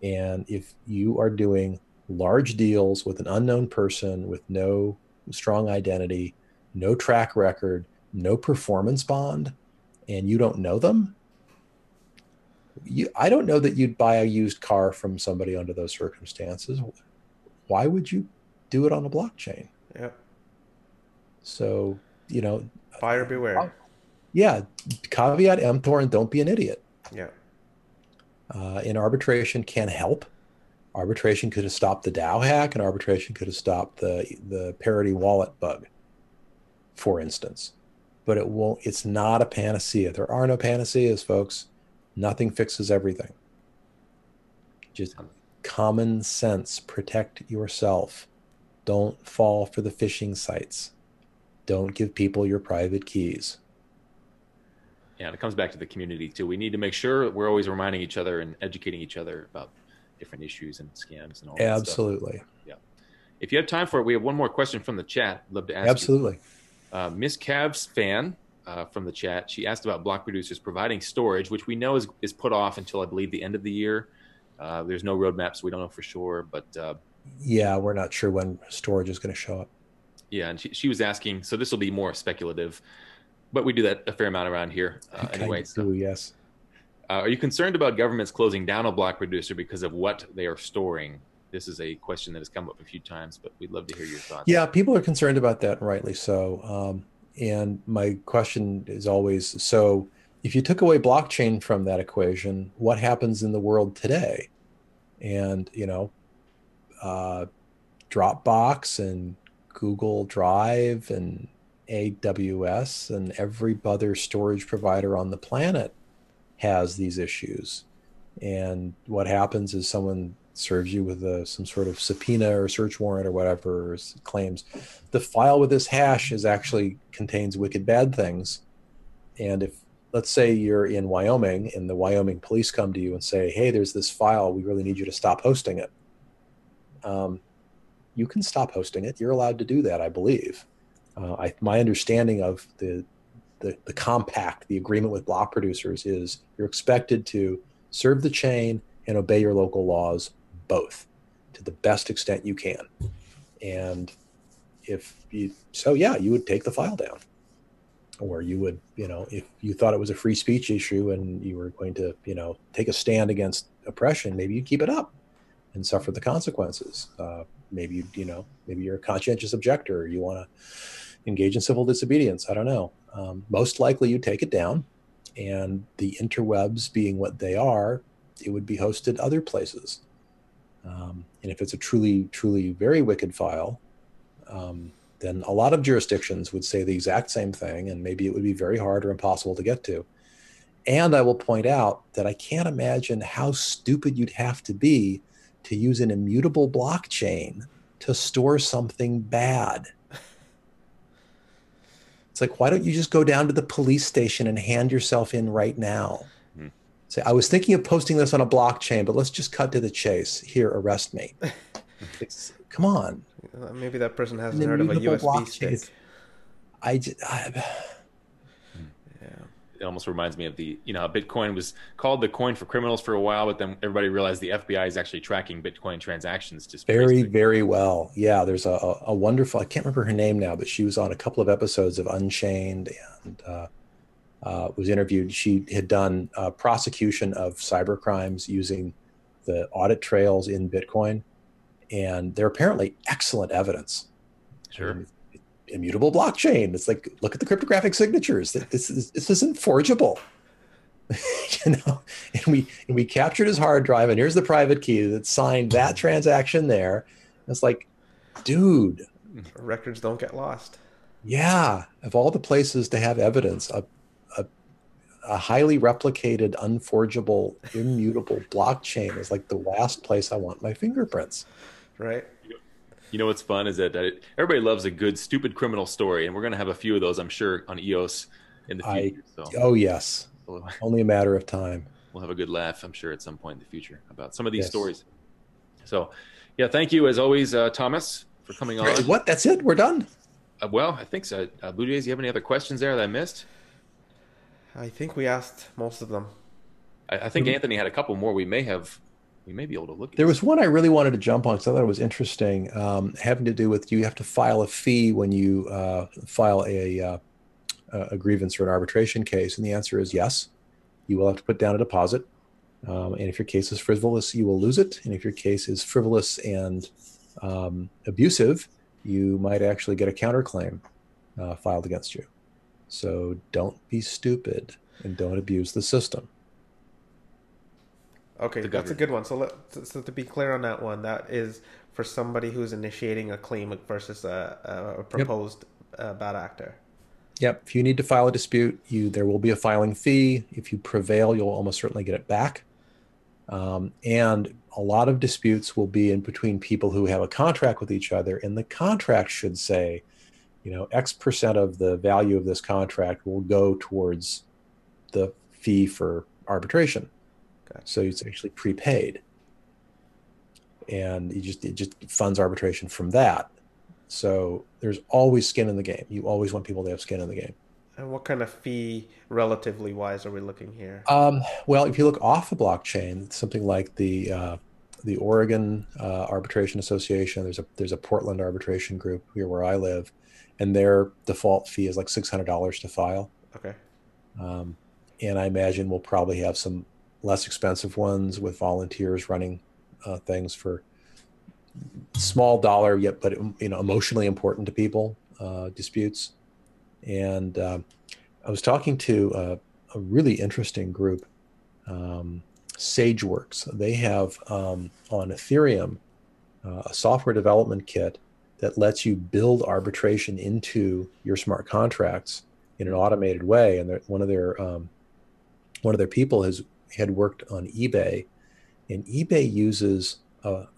And if you are doing large deals with an unknown person with no strong identity, no track record, no performance bond, and you don't know them, I don't know that you'd buy a used car from somebody under those circumstances. Why would you do it on a blockchain? Yep. So, buyer beware. Yeah. Caveat emptor, and don't be an idiot. Yeah. And arbitration can help. Arbitration could have stopped the DAO hack, and arbitration could have stopped the parity wallet bug, for instance. But it's not a panacea. There are no panaceas, folks. Nothing fixes everything. Just common sense. Protect yourself. Don't fall for the phishing sites. Don't give people your private keys. Yeah, and it comes back to the community too. We need to make sure we're always reminding each other and educating each other about different issues and scams and all that Absolutely. Stuff. Yeah. If you have time for it, we have one more question from the chat. I'd love to ask Absolutely. you. Miss Cavs fan from the chat. She asked about block producers providing storage, which we know is put off until I believe the end of the year. There's no roadmap, so we don't know for sure. But yeah, we're not sure when storage is going to show up. Yeah, and she was asking, so this will be more speculative, but we do that a fair amount around here anyway. So, yes. Are you concerned about governments closing down a block producer because of what they are storing? This is a question that has come up a few times, but we'd love to hear your thoughts. Yeah, people are concerned about that, and rightly so. And my question is always, so if you took away blockchain from that equation, what happens in the world today? And, Dropbox and Google Drive and AWS and every other storage provider on the planet has these issues. And what happens is someone serves you with some sort of subpoena or search warrant or whatever, claims the file with this hash actually contains wicked bad things. And if, let's say you're in Wyoming and the Wyoming police come to you and say, hey, there's this file, we really need you to stop hosting it. You can stop hosting it. You're allowed to do that, I believe. My understanding of the compact, the agreement with block producers is you're expected to serve the chain and obey your local laws, both, to the best extent you can. And you would take the file down. Or you would, if you thought it was a free speech issue and you were going to, take a stand against oppression, maybe you'd keep it up and suffer the consequences. Maybe you're a conscientious objector. You want to engage in civil disobedience. I don't know. Most likely you take it down, and the interwebs being what they are, it would be hosted other places. And if it's a truly, truly very wicked file, then a lot of jurisdictions would say the exact same thing, and maybe it would be very hard or impossible to get to. And I will point out that I can't imagine how stupid you'd have to be to use an immutable blockchain to store something bad. It's like, why don't you just go down to the police station and hand yourself in right now? Say, I was thinking of posting this on a blockchain, but let's just cut to the chase. Here, arrest me. Come on. Maybe that person hasn't heard of a USB stick. It almost reminds me of Bitcoin was called the coin for criminals for a while, but then everybody realized the FBI is actually tracking Bitcoin transactions. Just very, very well. Yeah, there's a wonderful, I can't remember her name now, but she was on a couple of episodes of Unchained and was interviewed. She had done prosecution of cyber crimes using the audit trails in Bitcoin, and they're apparently excellent evidence. Sure. Immutable blockchain. It's like, look at the cryptographic signatures. This isn't forgeable. And we captured his hard drive, and here's the private key that signed that transaction there. It's like, dude, records don't get lost. Yeah, of all the places to have evidence, a highly replicated, unforgeable, immutable blockchain is like the last place I want my fingerprints. Right. You know what's fun is that everybody loves a good, stupid criminal story, and we're going to have a few of those, I'm sure, on EOS in the future. Oh, yes. Only a matter of time. We'll have a good laugh, I'm sure, at some point in the future about some of these stories. So, yeah, thank you, as always, Thomas, for coming on. What? That's it? We're done? Well, I think so. Bluejays, do you have any other questions there that I missed? I think we asked most of them. I think Anthony had a couple more we may be able to look at. There was one I really wanted to jump on because I thought it was interesting, having to do with you have to file a fee when you file a grievance or an arbitration case. And the answer is yes. You will have to put down a deposit. And if your case is frivolous, you will lose it. And if your case is frivolous and abusive, you might actually get a counterclaim filed against you. So don't be stupid and don't abuse the system. Okay, that's a good one. So to be clear on that one, that is for somebody who's initiating a claim versus a proposed bad actor. Yep. If you need to file a dispute, there will be a filing fee. If you prevail, you'll almost certainly get it back. And a lot of disputes will be in between people who have a contract with each other, and the contract should say, X% of the value of this contract will go towards the fee for arbitration. Okay. So it's actually prepaid, and it just funds arbitration from that. So there's always skin in the game. You always want people to have skin in the game. And what kind of fee, relatively wise, are we looking here? Well, if you look off the blockchain, something like the Oregon Arbitration Association, there's a Portland arbitration group here where I live, and their default fee is like $600 to file. Okay. Um, and I imagine we'll probably have some less expensive ones with volunteers running things for small dollar, yet but emotionally important to people disputes. And I was talking to a really interesting group, SageWorks. They have on Ethereum a software development kit that lets you build arbitration into your smart contracts in an automated way. And one of their people had worked on eBay, and eBay uses an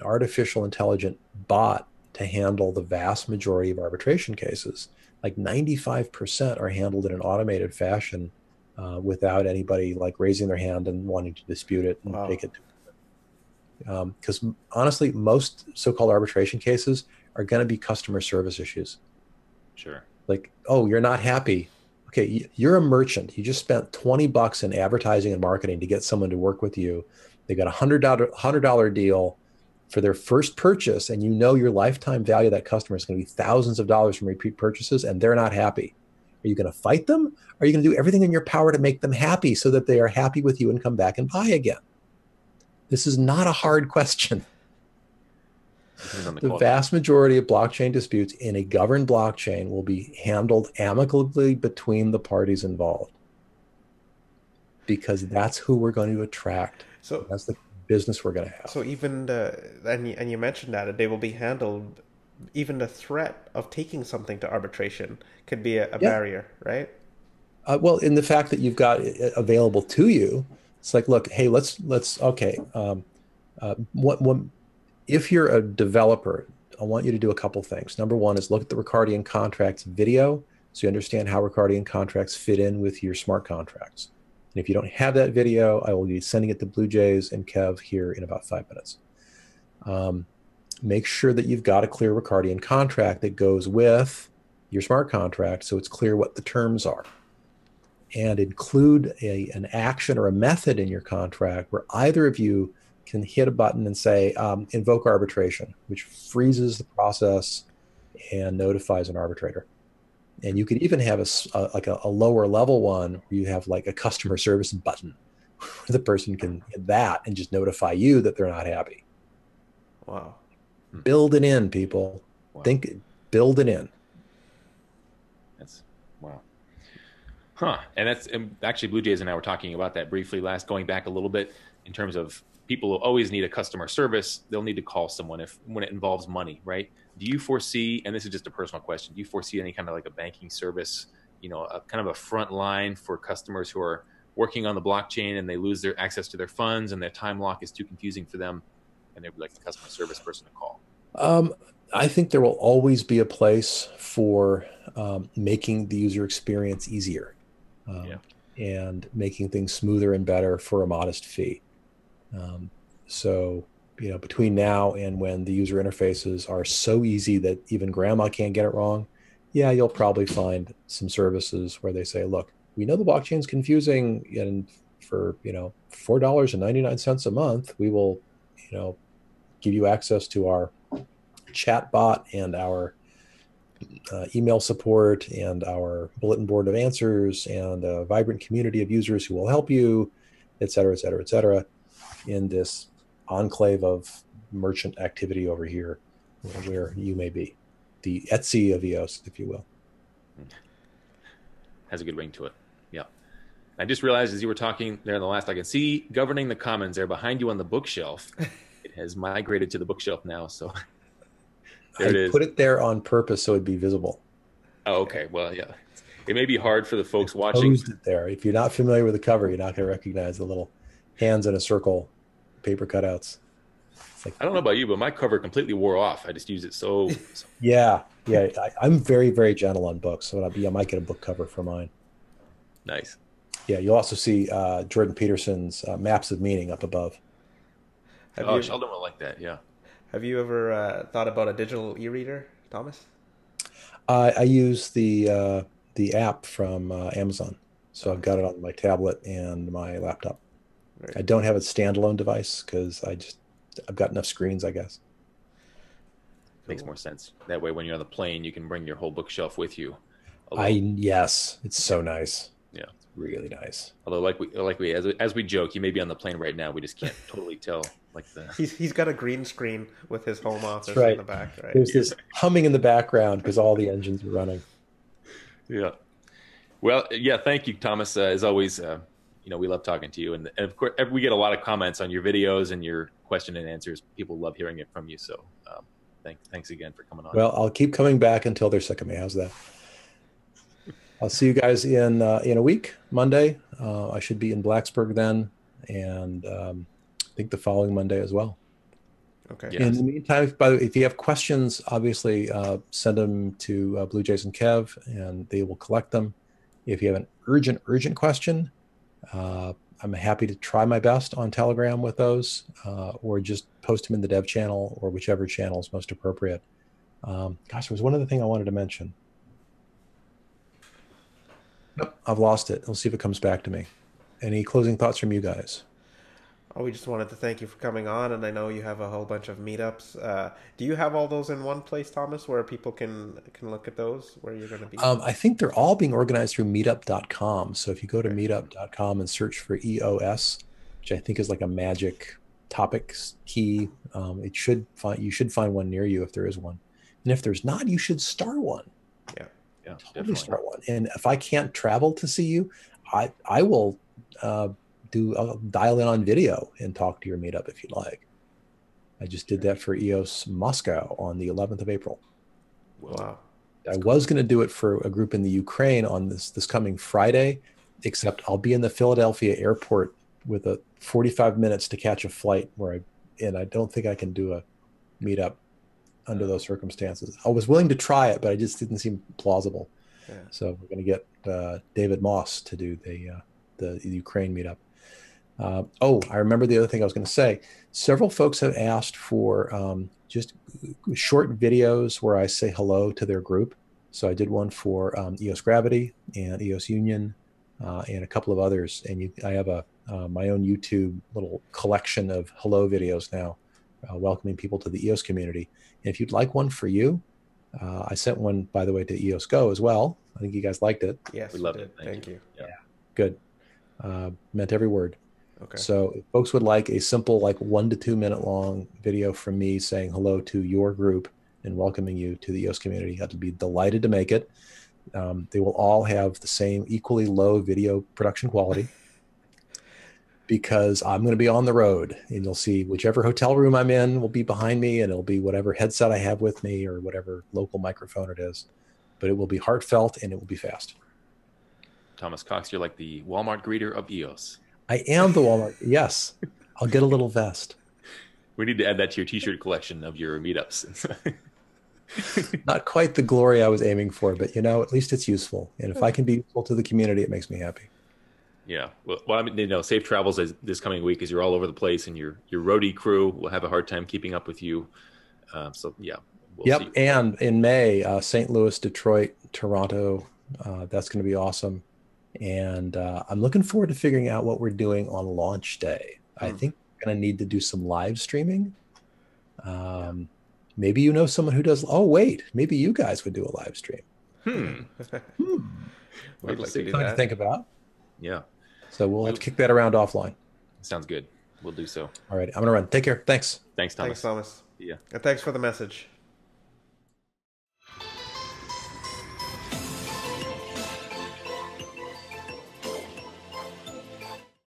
artificial intelligent bot to handle the vast majority of arbitration cases. Like 95% are handled in an automated fashion without anybody like raising their hand and wanting to dispute it and Wow. take it to because honestly, most so-called arbitration cases are going to be customer service issues. Sure. Like, oh, you're not happy. Okay, you're a merchant. You just spent $20 in advertising and marketing to get someone to work with you. They got $100 deal for their first purchase, and you know your lifetime value of that customer is going to be thousands of dollars from repeat purchases, and they're not happy. Are you going to fight them? Or are you going to do everything in your power to make them happy so that they are happy with you and come back and buy again? This is not a hard question. The vast majority of blockchain disputes in a governed blockchain will be handled amicably between the parties involved, because that's who we're going to attract. So That's the business we're going to have. So even and you mentioned that they will be handled. Even the threat of taking something to arbitration could be a Yeah. barrier, right? Well, in the fact that you've got it available to you, it's like, look, hey, let's okay. What if you're a developer? I want you to do a couple things. Number one is look at the Ricardian contracts video, so you understand how Ricardian contracts fit in with your smart contracts. And if you don't have that video, I will be sending it to Bluejays and Kev here in about 5 minutes. Make sure that you've got a clear Ricardian contract that goes with your smart contract, so it's clear what the terms are. And include an action or a method in your contract where either of you can hit a button and say, invoke arbitration, which freezes the process and notifies an arbitrator. And you could even have a lower level one where you have like a customer service button where the person can hit that and just notify you that they're not happy. Wow. Build it in, people. Wow. Build it in. That's wow. Huh. And that's actually Bluejays and I were talking about that briefly going back a little bit in terms of people will always need a customer service. They'll need to call someone when it involves money, right? Do you foresee, and this is just a personal question, do you foresee any kind of like a banking service, a kind of a front line for customers who are working on the blockchain and they lose their access to their funds and their time lock is too confusing for them, and they'd be like a customer service person to call? I think there will always be a place for making the user experience easier and making things smoother and better for a modest fee. So, between now and when the user interfaces are so easy that even grandma can't get it wrong, you'll probably find some services where they say, look, we know the blockchain's confusing, and for, $4.99 a month, we will, give you access to our chat bot and our email support and our bulletin board of answers and a vibrant community of users who will help you, et cetera, et cetera, et cetera, in this enclave of merchant activity over here where you may be. The Etsy of EOS, if you will. Has a good ring to it. Yeah. I just realized as you were talking there in the last, I can see governing the commons there behind you on the bookshelf. It has migrated to the bookshelf now. So there it is. Put it there on purpose so it'd be visible. Oh, okay. Well, yeah. It may be hard for the folks watching. Posed it there. If you're not familiar with the cover, you're not going to recognize the little hands in a circle paper cutouts. I don't know about you, but my cover completely wore off. I just use it so. Yeah. I'm very, very gentle on books, so I might get a book cover for mine. Nice. Yeah, you'll also see Jordan Peterson's Maps of Meaning up above. Sheldon will like that. Yeah. Have you ever thought about a digital e-reader, Thomas? I use the the app from Amazon. So I've got it on my tablet and my laptop. I don't have a standalone device because I've got enough screens, I guess. Makes more sense. That way, when you're on the plane, you can bring your whole bookshelf with you. Yes, it's so nice. Yeah, it's really nice. Although, like we as we joke, you may be on the plane right now. We just can't totally tell. Like he's got a green screen with his home office right. in the back. Right. There's this humming in the background because all the engines are running. Yeah. Well, yeah. Thank you, Thomas. As always, we love talking to you, and of course, we get a lot of comments on your videos and your question and answers. People love hearing it from you. So, thanks again for coming on. Well, I'll keep coming back until they're sick of me. How's that? I'll see you guys in a week, Monday. I should be in Blacksburg then, and I think the following Monday as well. Okay. Yes. In the meantime, if you have questions, obviously send them to Bluejays and Kev, and they will collect them. If you have an urgent question, I'm happy to try my best on Telegram with those, or just post them in the dev channel or whichever channel is most appropriate. Gosh, there was one other thing I wanted to mention. Nope, I've lost it. I'll see if it comes back to me. Any closing thoughts from you guys? Oh, we just wanted to thank you for coming on, and I know you have a whole bunch of meetups. Do you have all those in one place, Thomas, where people can look at those, where you're going to be? I think they're all being organized through meetup.com. So if you go to meetup.com and search for EOS, which I think is like a magic topics key, you should find one near you if there is one. And if there's not, you should start one. Yeah, totally definitely. Start one. And if I can't travel to see you, I will I'll dial in on video and talk to your meetup if you'd like. I just did that for EOS Moscow on the 11th of April. Wow. I was going to do it for a group in the Ukraine on this coming Friday, except I'll be in the Philadelphia airport with 45 minutes to catch a flight and I don't think I can do a meetup under those circumstances. I was willing to try it, but it just didn't seem plausible. Yeah. So we're going to get David Moss to do the Ukraine meetup. I remember the other thing I was going to say. Several folks have asked for just short videos where I say hello to their group. So I did one for EOS Gravity and EOS Union and a couple of others. And I have my own YouTube little collection of hello videos now, welcoming people to the EOS community. And if you'd like one for you, I sent one, by the way, to EOS Go as well. I think you guys liked it. Yes, we loved it. Thank you. Yeah, good. Meant every word. Okay. So if folks would like a simple, 1 to 2 minute long video from me saying hello to your group and welcoming you to the EOS community, I'd be delighted to make it. They will all have the same equally low video production quality because I'm going to be on the road, and you'll see whichever hotel room I'm in will be behind me, and it'll be whatever headset I have with me or whatever local microphone it is. But it will be heartfelt and it will be fast. Thomas Cox, you're like the Walmart greeter of EOS. I am the Walmart. Yes. I'll get a little vest. We need to add that to your t-shirt collection of your meetups. Not quite the glory I was aiming for, but at least it's useful. And if I can be useful to the community, it makes me happy. Yeah. Well, I mean, safe travels this coming week as you're all over the place, and your roadie crew will have a hard time keeping up with you. So yeah. We'll see. And in May, St. Louis, Detroit, Toronto, that's going to be awesome. And I'm looking forward to figuring out what we're doing on launch day. I think we're going to need to do some live streaming. Maybe someone who does. Oh, wait, maybe you guys would do a live stream. We'd like to do something that. to think about. Yeah. So we'll have to kick that around offline. Sounds good. We'll do so. All right. I'm going to run. Take care. Thanks. Thanks, Thomas. Thanks, Thomas. Yeah. And thanks for the message.